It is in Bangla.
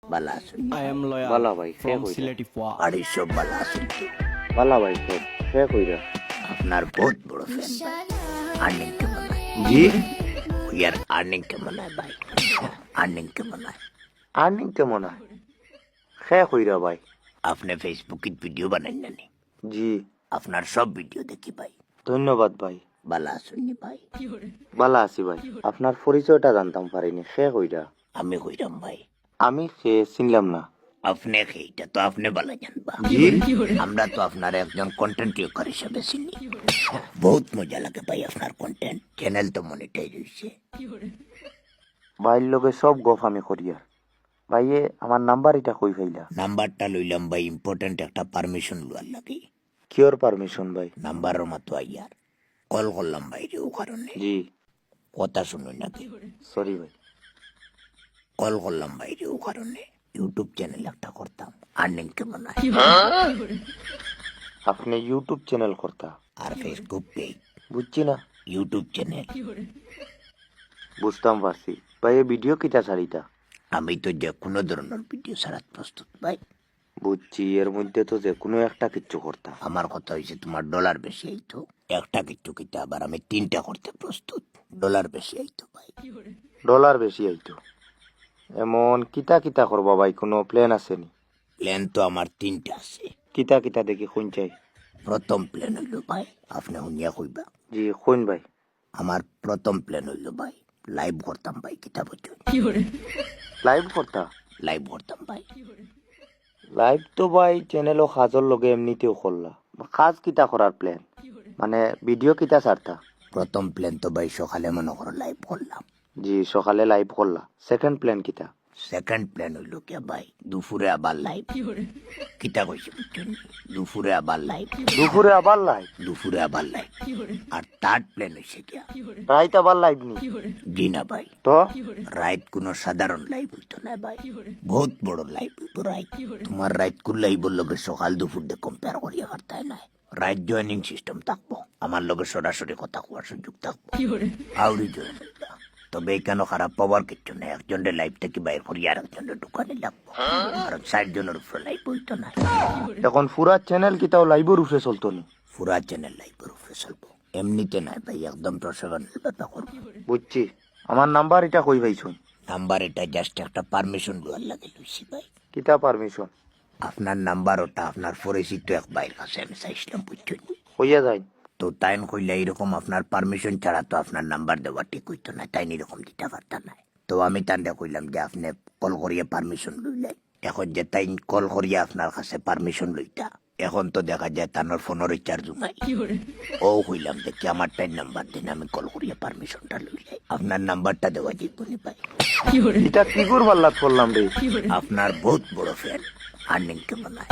বালা আছেন? I am loyal বালা ভাই সে from কইরা Sylhet Foa. বাড়ির সব বালা আছেন তো? বালা ভাই সে কইরা আপনার বহুত বড় ফ্যান ভাই। আর্নিং কেমন হয়? জি ইয়ার আর্নিং কেমন হয় ভাই? আর্নিং কেমন হয়? আর্নিং কেমন হয় সে কইরা ভাই আপনি ফেসবুকে ভিডিও বানান না নি? জি আপনার সব ভিডিও দেখি ভাই। ধন্যবাদ ভাই বালা আছেন নি ভাই? বালা আছি ভাই আপনার পরিচয়টা জানতাম পারিনি সে কইরা আমি কইরাম ভাই। আমি সে চিনলাম না আপনি এইটা তো আপনি বালা জানবা। জি আমরা তো আপনার একজন কন্টেন্ট ক্রিয়েটর হিসেবে চিনি। বহুত মজা লাগে ভাই আপনার কন্টেন্ট। চ্যানেল তো মনিটাইজ হইছে। ভাইয়ের লগে সব গপ আমি করিয়া ভাইয়ে আমার নাম্বার এটা কই ফাইলা নাম্বারটা লইলাম ভাই, ইম্পর্টেন্ট একটা পারমিশন লওয়ার লাগে। কিওর পারমিশন ভাই নাম্বারের মতো আইয়ার কল করলাম ভাই রে, ও কারণে জি কথা শুনুন নাকি। সরি ভাই কল করলাম ভাই রে, ও কারণে ইউটিউব চ্যানেল একটা করতাম। আর্নিং কেমন হয়? আপনি ইউটিউব চ্যানেল করতা আর ফেসবুক পেজ, বুঝছি না ইউটিউব চ্যানেল। বুঝতাম পারছি ভাই এ ভিডিও কিটা ছাড়িতা আমি তো যে কোনো ধরনের ভিডিও ছাড়াত প্রস্তুত ভাই। বুঝছি এর মধ্যে তো যে কোনো একটা কিচ্ছু করতা আমার কথা হয়েছে তোমার ডলার বেশি আইতো, একটা কিচ্ছু কিতা আবার আমি 3টা করতে প্রস্তুত। ডলার বেশি আইতো ভাই। ডলার বেশি আইতো এমন কিতা কিতা করবা ভাই কোনো প্ল্যান আছে নি প্ল্যান তো আমার 3টা আছে। কিতা কিতা দেখি কোন চাই প্রথম প্ল্যান হইল ভাই, আপনি শুনিয়া কইবা। জি কোন ভাই আমার প্রথম প্ল্যান হইল ভাই, লাইভ করতাম ভাই। কিতা বলছো? লাইভ করতা লাইভ করতাম ভাই। লাইভ তো ভাই চ্যানেলও কাজর লগে এমনিতেও করলা কাজ কিতা করার প্ল্যান মানে ভিডিও কিতা ছাড়তা প্রথম প্ল্যান তো ভাই সকালে মনে করো লাইভ করলাম। জি সকালে লাইভ করলা সেকেন্ড প্ল্যান কিতা সেকেন্ড প্ল্যান হইল কে ভাই, দুপুরে আবার লাইভ। কিতা কইছি বুঝছো? দুপুরে আবার লাইভ, দুপুরে আবার লাইভ দুপুরে আবার লাইভ। আর থার্ড প্ল্যান হইছে কি, রাইত আবার লাইভ নি জি না ভাই, তো রাইত কোনো সাধারণ লাইভ হইতো না ভাই, বহুত বড় লাইভ হইতো রাইত। তোমার রাইত কোন লাইভের লগে সকাল দুপুর দিয়ে কম্পেয়ার করিয়া পারতাই নাই। রাইট জয়েনিং সিস্টেম থাকবো, আমার লগে সরাসরি কথা কোয়ার সুযোগ থাকবো। আউরি জয়েন হইবা। তবে এখানে খারাপ পাওয়ার কিছু নেই, একজনের লাইফ থেকে বাইর করি আর একজনের দোকানে লাগবো। কারণ 60 জনের উপরে লাইভ হইতো না। এখন পুরা চ্যানেল কিতাও লাইভের উপরে চলতো নি পুরা চ্যানেল লাইভের উপরে চলবো, এমনিতে নাই ভাই, একদম প্রফেশনাল ব্যাপার করবো। বুঝছি আমার নাম্বার এটা কই পাইছুন নাম্বার এটা জাস্ট একটা পারমিশন দেওয়ার লাগে লইছি ভাই। কিতা পারমিশন আপনার নাম্বার ওটা আপনার পরিচিত এক ভাইয়ের কাছে আমি চাইছিলাম বুঝছেন। হইয়া যায় তো তাইন কইলে এরকম আপনার পারমিশন ছাড়া তো আপনার নাম্বার দেওয়া ঠিক হইতো না, তাই এরকম দিতে পারতাম না। তো আমি তান্ডে কইলাম যে আপনি কল করিয়ে পারমিশন লইলাই। এখন যে তাই কল করিয়ে আপনার কাছে পারমিশন লইতা, এখন তো দেখা যায় তার ফোনের রিচার্জ নাই। ও কইলাম দেখি আমার টাইম নাম্বার দিন, আমি কল করিয়ে পারমিশনটা লইলাই। আপনার নাম্বারটা দেওয়া যাইব নি ভাই? এটা কি করবার লাগ করলাম রে আপনার বহুত বড় ফ্যান। আর্নিং কেমন হয়?